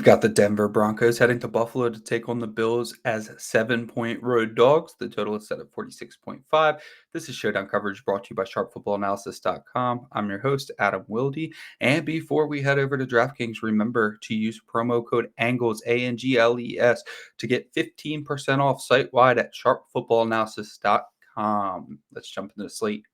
We've got the Denver Broncos heading to Buffalo to take on the Bills as 7-point road dogs. The total is set at 46.5. This is Showdown coverage brought to you by SharpFootballAnalysis.com. I'm your host, Adam Wilde. And before we head over to DraftKings, remember to use promo code ANGLES, ANGLES, to get 15% off site-wide at SharpFootballAnalysis.com. Let's jump into the slate.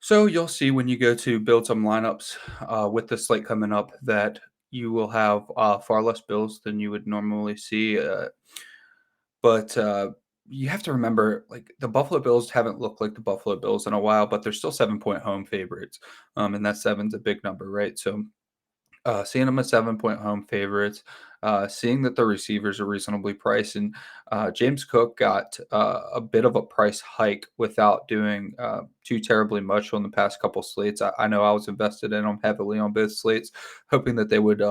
So you'll see when you go to build some lineups with the slate coming up that you will have far less Bills than you would normally see. But you have to remember, like, the Buffalo Bills haven't looked like the Buffalo Bills in a while, but they're still 7-point home favorites. And that seven's a big number, right? So seeing them as 7-point home favorites, seeing that the receivers are reasonably priced, and James Cook got a bit of a price hike without doing too terribly much on the past couple slates. I know I was invested in them heavily on both slates, hoping that they would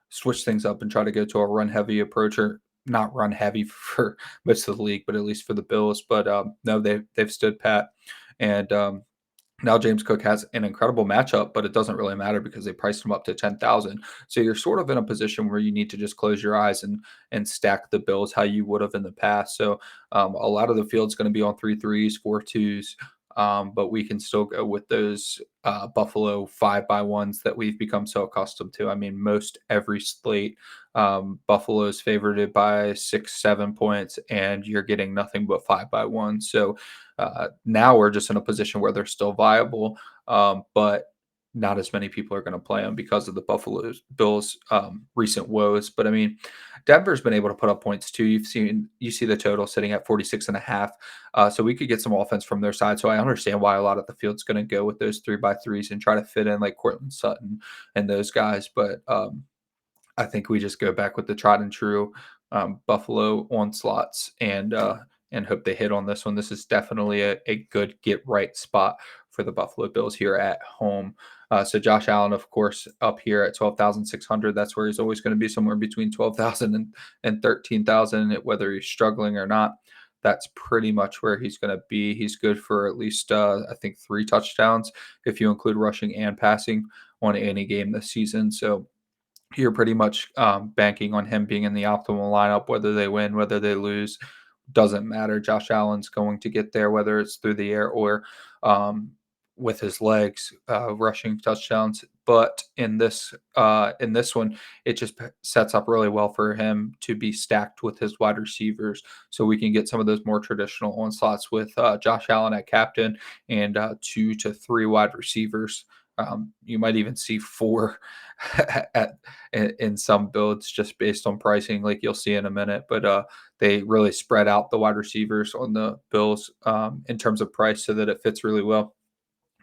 switch things up and try to go to a run-heavy approach, or not run heavy for most of the league, but at least for the Bills. But no, they've stood pat, and now James Cook has an incredible matchup, but it doesn't really matter because they priced him up to 10,000. So you're sort of in a position where you need to just close your eyes and stack the Bills how you would have in the past. So a lot of the field's going to be on 3-3s, 4-2s, but we can still go with those Buffalo 5-by-1s that we've become so accustomed to. I mean, most every slate, Buffalo is favored by 6-7 points, and you're getting nothing but 5-by-1. So now we're just in a position where they're still viable, but not as many people are going to play them because of the Buffalo Bills' recent woes. But I mean, Denver's been able to put up points too. You see the total sitting at 46.5. So we could get some offense from their side. So I understand why a lot of the field's going to go with those 3-by-3s and try to fit in like Courtland, Sutton, and those guys. But I think we just go back with the tried and true Buffalo onslaughts and hope they hit on this one. This is definitely a good get right spot for the Buffalo Bills here at home. So Josh Allen, of course, up here at 12,600. That's where he's always going to be, somewhere between 12,000 and 13,000, whether he's struggling or not. That's pretty much where he's going to be. He's good for at least, I think, 3 touchdowns if you include rushing and passing on any game this season. So you're pretty much banking on him being in the optimal lineup, whether they win, whether they lose, doesn't matter. Josh Allen's going to get there, whether it's through the air or with his legs, rushing touchdowns. But in this one, it just sets up really well for him to be stacked with his wide receivers, so we can get some of those more traditional onslaughts with Josh Allen at captain and 2 to 3 wide receivers. You might even see 4 in some builds just based on pricing, like you'll see in a minute. But they really spread out the wide receivers on the Bills in terms of price so that it fits really well.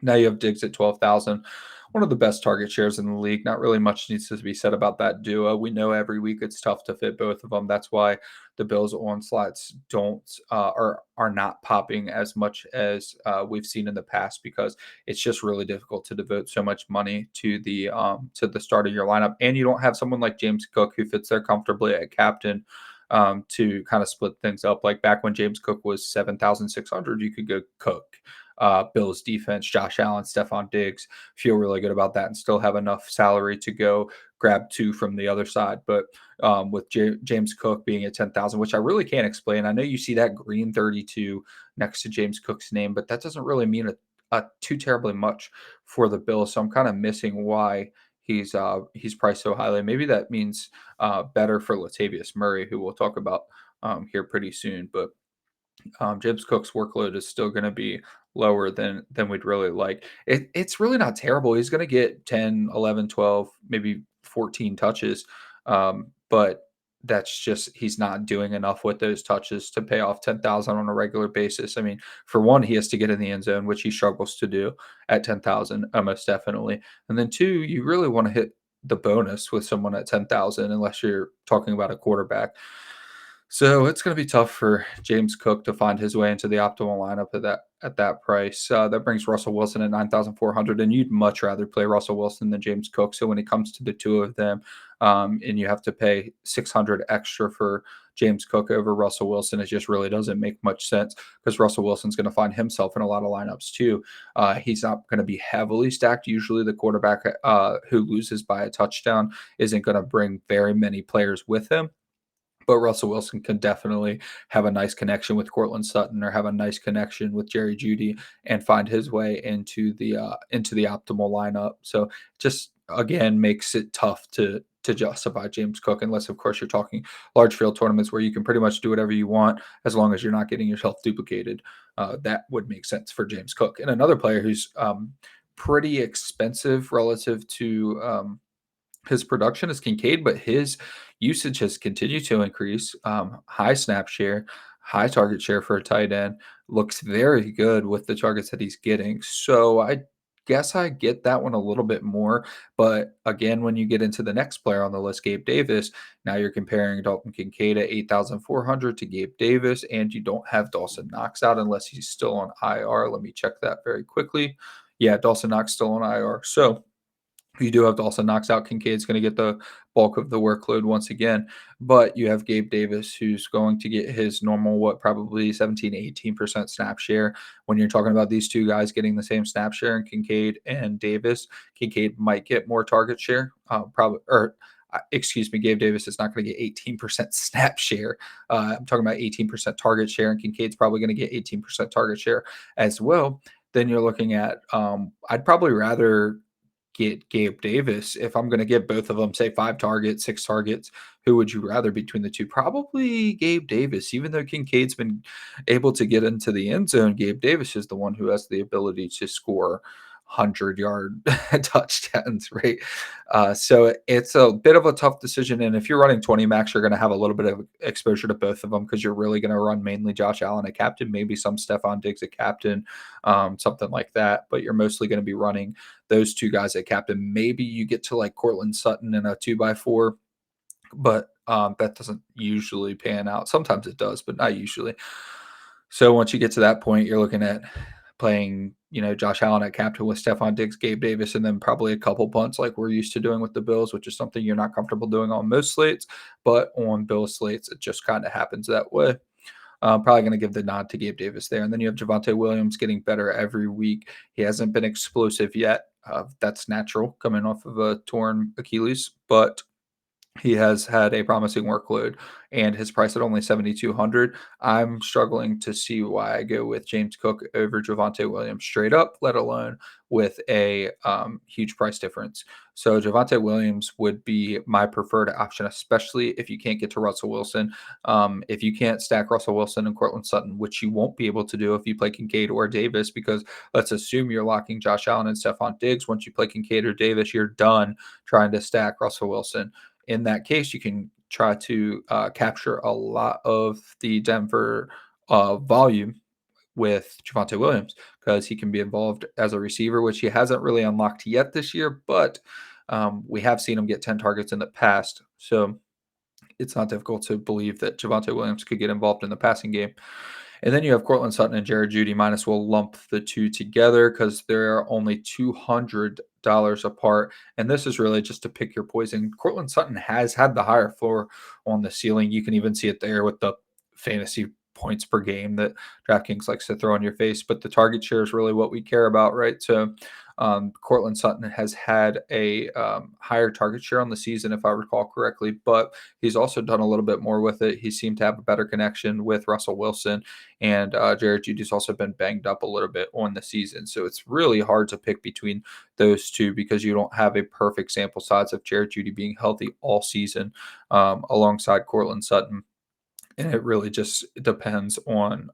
Now you have Diggs at 12,000, one of the best target shares in the league. Not really much needs to be said about that duo. We know every week it's tough to fit both of them. That's why the Bills onslaughts don't are not popping as much as we've seen in the past, because it's just really difficult to devote so much money to the start of your lineup, and you don't have someone like James Cook who fits there comfortably at captain to kind of split things up. Like back when James Cook was 7,600, you could go Cook, Bills defense, Josh Allen, Stefon Diggs, feel really good about that and still have enough salary to go grab 2 from the other side. But with James Cook being at 10,000, which I really can't explain. I know you see that green 32 next to James Cook's name, but that doesn't really mean too terribly much for the Bills. So I'm kind of missing why he's priced so highly. Maybe that means better for Latavius Murray, who we'll talk about here pretty soon. But James Cook's workload is still going to be lower than we'd really like. It's really not terrible. He's going to get 10, 11, 12, maybe 14 touches. But that's just, he's not doing enough with those touches to pay off 10,000 on a regular basis. I mean, for one, he has to get in the end zone, which he struggles to do at 10,000, most definitely. And then 2, you really want to hit the bonus with someone at 10,000, unless you're talking about a quarterback. So it's going to be tough for James Cook to find his way into the optimal lineup at that price. That brings Russell Wilson at 9,400, and you'd much rather play Russell Wilson than James Cook. So when it comes to the two of them, and you have to pay 600 extra for James Cook over Russell Wilson, it just really doesn't make much sense because Russell Wilson's going to find himself in a lot of lineups too. He's not going to be heavily stacked. Usually, the quarterback who loses by a touchdown isn't going to bring very many players with him. But Russell Wilson can definitely have a nice connection with Courtland Sutton or have a nice connection with Jerry Jeudy and find his way into the optimal lineup. So just again makes it tough to justify James Cook unless of course you're talking large field tournaments where you can pretty much do whatever you want as long as you're not getting yourself duplicated. That would make sense for James Cook. And another player who's pretty expensive relative to his production is Kinkaid, but his usage has continued to increase. High snap share, high target share for a tight end. Looks very good with the targets that he's getting. So I guess I get that one a little bit more. But again, when you get into the next player on the list, Gabe Davis, now you're comparing Dalton Kincaid at 8,400 to Gabe Davis, and you don't have Dawson Knox out unless he's still on IR. Let me check that very quickly. Yeah, Dawson Knox still on IR. So you do have Dawson knocks out. Kincaid's going to get the bulk of the workload once again, but you have Gabe Davis who's going to get his normal, probably 17, 18% snap share. When you're talking about these two guys getting the same snap share in Kincaid and Davis, Kincaid might get more target share, excuse me, Gabe Davis is not going to get 18% snap share. I'm talking about 18% target share, and Kincaid's probably going to get 18% target share as well. Then you're looking at, I'd probably rather get Gabe Davis. If I'm going to give both of them, say 5 targets, 6 targets, who would you rather between the two? Probably Gabe Davis. Even though Kincaid's been able to get into the end zone, Gabe Davis is the one who has the ability to score 100-yard touchdowns, right? So it's a bit of a tough decision. And if you're running 20 max, you're going to have a little bit of exposure to both of them because you're really going to run mainly Josh Allen at captain, maybe some Stefon Diggs at captain, something like that. But you're mostly going to be running those two guys at captain. Maybe you get to like Courtland Sutton in a 2x4, but that doesn't usually pan out. Sometimes it does, but not usually. So once you get to that point, you're looking at playing, Josh Allen at captain with Stefon Diggs, Gabe Davis, and then probably a couple punts like we're used to doing with the Bills, which is something you're not comfortable doing on most slates, but on Bill slates, it just kind of happens that way. Probably going to give the nod to Gabe Davis there. And then you have Javonte Williams getting better every week. He hasn't been explosive yet. That's natural coming off of a torn Achilles, but he has had a promising workload, and his price at only 7,200. I'm struggling to see why I go with James Cook over Javonte Williams straight up, let alone with a huge price difference. So Javonte Williams would be my preferred option, especially if you can't get to Russell Wilson. If you can't stack Russell Wilson and Courtland Sutton, which you won't be able to do if you play Kincaid or Davis, because let's assume you're locking Josh Allen and Stefon Diggs. Once you play Kincaid or Davis, you're done trying to stack Russell Wilson. In that case, you can try to capture a lot of the Denver volume with Javonte Williams because he can be involved as a receiver, which he hasn't really unlocked yet this year, but we have seen him get 10 targets in the past. So it's not difficult to believe that Javonte Williams could get involved in the passing game. And then you have Courtland Sutton and Jerry Jeudy. Might as well lump the two together because they're only $200 apart. And this is really just to pick your poison. Courtland Sutton has had the higher floor on the ceiling. You can even see it there with the fantasy points per game that DraftKings likes to throw in your face. But the target share is really what we care about, right? So Courtland Sutton has had a higher target share on the season, if I recall correctly, but he's also done a little bit more with it. He seemed to have a better connection with Russell Wilson, and Jared Judy's also been banged up a little bit on the season. So it's really hard to pick between those two because you don't have a perfect sample size of Jared Jeudy being healthy all season alongside Courtland Sutton. And it really just depends on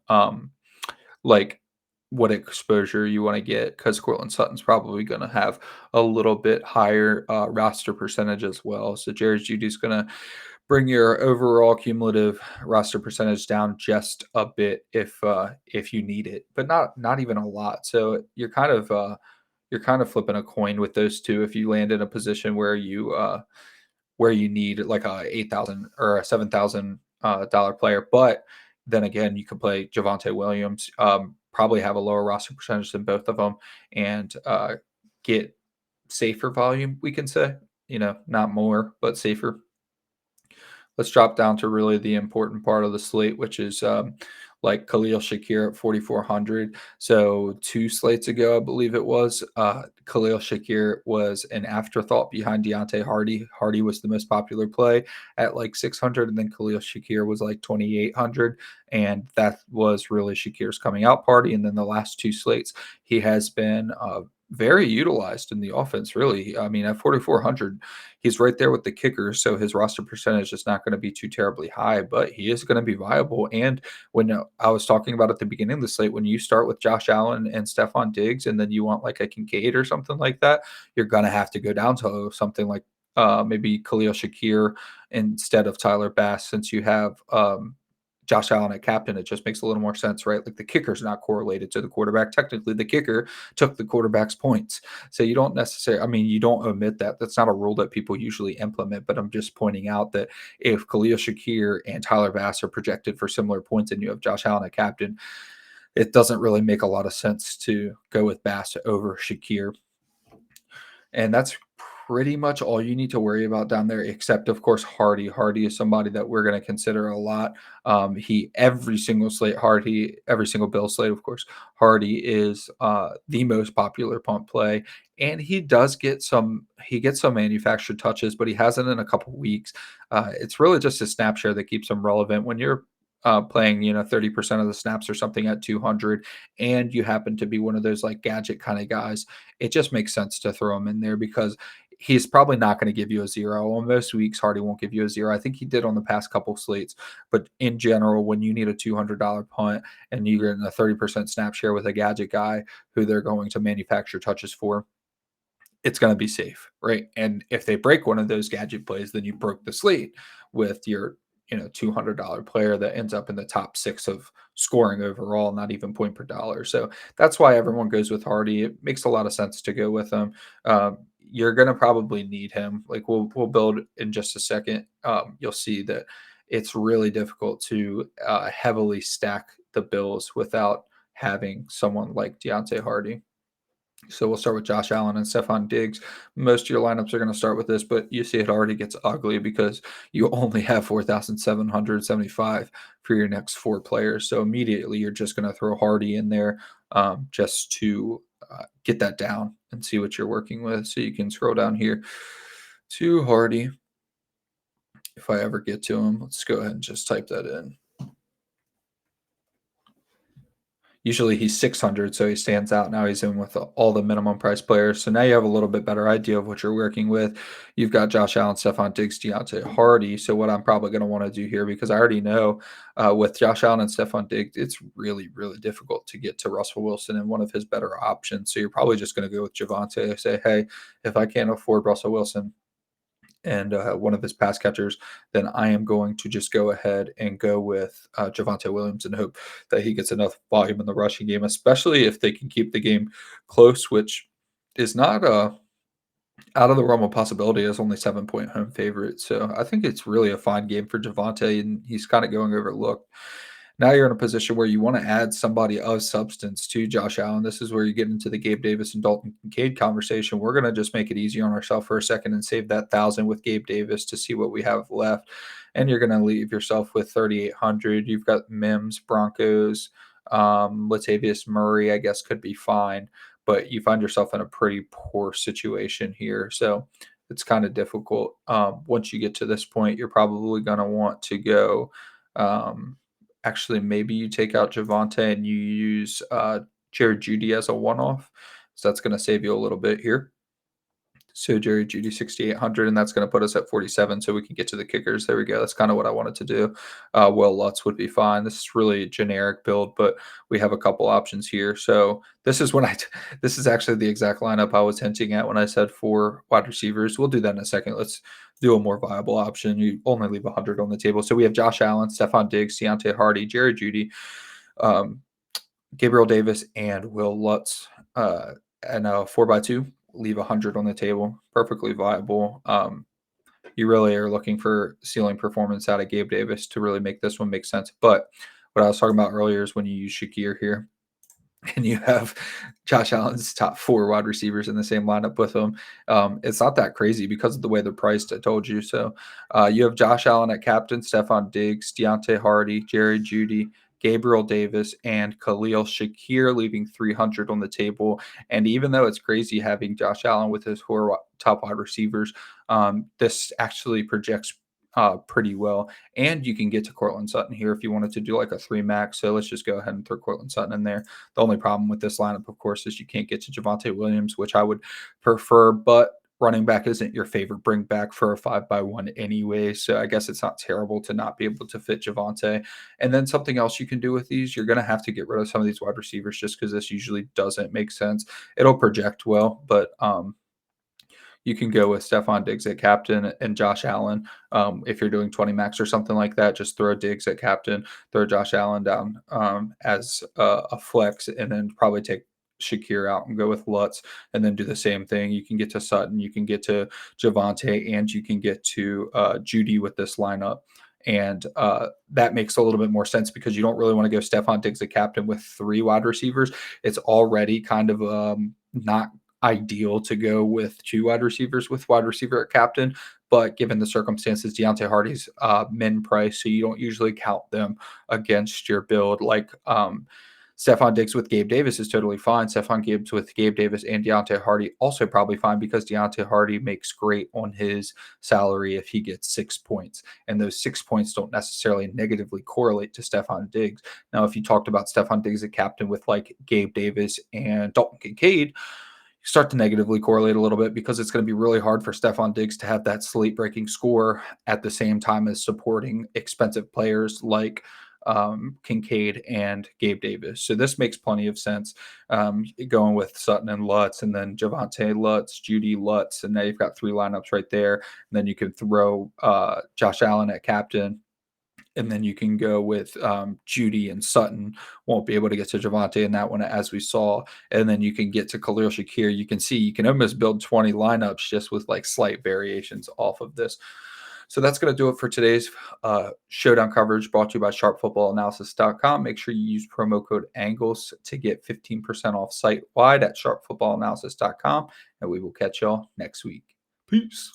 like what exposure you want to get because Courtland Sutton's probably going to have a little bit higher roster percentage as well. So Jared Judy's going to bring your overall cumulative roster percentage down just a bit if you need it, but not even a lot. So you're kind of flipping a coin with those two if you land in a position where you need like a 8,000 or a 7,000 dollar player. But then again, you could play Javonte Williams, probably have a lower roster percentage than both of them, and get safer volume, we can say. Not more, but safer. Let's drop down to really the important part of the slate, which is like Khalil Shakir at 4,400. So 2 slates ago, I believe it was, Khalil Shakir was an afterthought behind Deonte Hardy. Hardy was the most popular play at like 600, and then Khalil Shakir was like 2,800. And that was really Shakir's coming out party. And then the last 2 slates, he has been very utilized in the offense, really. I mean, at 4,400, he's right there with the kicker, so his roster percentage is not going to be too terribly high, but he is going to be viable. And when I was talking about at the beginning of the slate, when you start with Josh Allen and Stefon Diggs, and then you want like a Kinkaid or something like that, you're going to have to go down to something like maybe Khalil Shakir instead of Tyler Bass, since you have Josh Allen at captain. It just makes a little more sense, right? Like the kicker's not correlated to the quarterback. Technically, the kicker took the quarterback's points. So you don't necessarily, I mean, you don't omit that. That's not a rule that people usually implement, but I'm just pointing out that if Khalil Shakir and Tyler Bass are projected for similar points and you have Josh Allen at captain, it doesn't really make a lot of sense to go with Bass over Shakir. And that's pretty much all you need to worry about down there, except of course Hardy. Hardy is somebody that we're going to consider a lot. Every single slate, Hardy, every single Bill slate, of course, Hardy is the most popular punt play, and he gets some manufactured touches, but he hasn't in a couple weeks. It's really just his snap share that keeps him relevant when you're playing 30% of the snaps or something at 200, and you happen to be one of those like gadget kind of guys. It just makes sense to throw him in there because he's probably not going to give you a 0. On most weeks, Hardy won't give you a 0. I think he did on the past couple slates. But in general, when you need a $200 punt and you're getting a 30% snap share with a gadget guy who they're going to manufacture touches for, it's going to be safe, right? And if they break one of those gadget plays, then you broke the slate with your $200 player that ends up in the top 6 of scoring overall, not even point per dollar. So that's why everyone goes with Hardy. It makes a lot of sense to go with him. You're going to probably need him. Like we'll build in just a second. You'll see that it's really difficult to heavily stack the Bills without having someone like Deonte Hardy. So we'll start with Josh Allen and Stefon Diggs. Most of your lineups are going to start with this, but you see it already gets ugly because you only have 4,775 for your next 4 players. So immediately you're just going to throw Hardy in there just to get that down and see what you're working with. So you can scroll down here to Hardy. If I ever get to him, let's go ahead and just type that in. Usually he's 600, so he stands out. Now he's in with all the minimum price players. So now you have a little bit better idea of what you're working with. You've got Josh Allen, Stefon Diggs, Deonte Hardy. So what I'm probably going to want to do here, because I already know with Josh Allen and Stefon Diggs, it's really, really difficult to get to Russell Wilson and one of his better options. So you're probably just going to go with Javonte and say, hey, if I can't afford Russell Wilson and one of his pass catchers, then I am going to just go ahead and go with Javonte Williams and hope that he gets enough volume in the rushing game, especially if they can keep the game close, which is not out of the realm of possibility as only 7-point home favorite. So I think it's really a fine game for Javonte, and he's kind of going overlooked. Now you're in a position where you want to add somebody of substance to Josh Allen. This is where you get into the Gabe Davis and Dalton Kinkaid conversation. We're going to just make it easy on ourselves for a second and save that 1,000 with Gabe Davis to see what we have left. And you're going to leave yourself with 3,800. You've got Mims, Broncos, Latavius Murray, I guess could be fine, but you find yourself in a pretty poor situation here. So it's kind of difficult. Once you get to this point, you're probably going to want to go actually, maybe you take out Javonte and you use Jeudy as a one-off. So that's going to save you a little bit here. So Jeudy 6,800, and that's going to put us at 47, so we can get to the kickers. There we go. That's kind of what I wanted to do. Will Lutz would be fine. This is really a generic build, but we have a couple options here. So this is this is actually the exact lineup I was hinting at when I said 4 wide receivers. We'll do that in a second. Let's do a more viable option. You only leave 100 on the table. So we have Josh Allen, Stefon Diggs, Deonte Hardy, Jeudy, Gabriel Davis, and Will Lutz, and 4x2. Leave 100 on the table. Perfectly viable. You really are looking for ceiling performance out of Gabe Davis to really make this one make sense. But what I was talking about earlier is when you use Shakir here, and you have Josh Allen's top 4 wide receivers in the same lineup with him. It's not that crazy because of the way they're priced. I told you. So you have Josh Allen at captain, Stefon Diggs, Deonte Hardy, Jerry Jeudy, Gabriel Davis, and Khalil Shakir, leaving 300 on the table. And even though it's crazy having Josh Allen with his 4 top wide receivers, this actually projects pretty well. And you can get to Courtland Sutton here if you wanted to do like a 3 max. So let's just go ahead and throw Courtland Sutton in there. The only problem with this lineup, of course, is you can't get to Javonte Williams, which I would prefer, but running back isn't your favorite bring back for a 5x1 anyway. So I guess it's not terrible to not be able to fit Javonte. And then something else you can do with these, you're going to have to get rid of some of these wide receivers just because this usually doesn't make sense. It'll project well, but you can go with Stefon Diggs at captain and Josh Allen. If you're doing 20 max or something like that, just throw Diggs at captain, throw Josh Allen down as a flex, and then probably take Shakir out and go with Lutz, and then do the same thing. You can get to Sutton, you can get to Javonte, and you can get to Jeudy with this lineup. And that makes a little bit more sense because you don't really want to go Stefon Diggs at captain with 3 wide receivers. It's already kind of not ideal to go with 2 wide receivers with wide receiver at captain. But given the circumstances, Deonte Hardy's min price, so you don't usually count them against your build. Like Stefon Diggs with Gabe Davis is totally fine. Stefon Gibbs with Gabe Davis and Deonte Hardy also probably fine because Deonte Hardy makes great on his salary if he gets 6 points. And those 6 points don't necessarily negatively correlate to Stefon Diggs. Now, if you talked about Stefon Diggs at captain with like Gabe Davis and Dalton Kinkaid, start to negatively correlate a little bit because it's going to be really hard for Stefon Diggs to have that slate breaking score at the same time as supporting expensive players like Kinkaid and Gabe Davis. So this makes plenty of sense. Going with Sutton and Lutz, and then Javonte Lutz, Jeudy Lutz, and now you've got 3 lineups right there. And then you can throw Josh Allen at captain, and then you can go with Jeudy and Sutton. Won't be able to get to Javonte in that one, as we saw. And then you can get to Khalil Shakir. You can see you can almost build 20 lineups just with like slight variations off of this. So that's going to do it for today's showdown coverage brought to you by sharpfootballanalysis.com. Make sure you use promo code ANGLES to get 15% off site wide at sharpfootballanalysis.com. And we will catch y'all next week. Peace.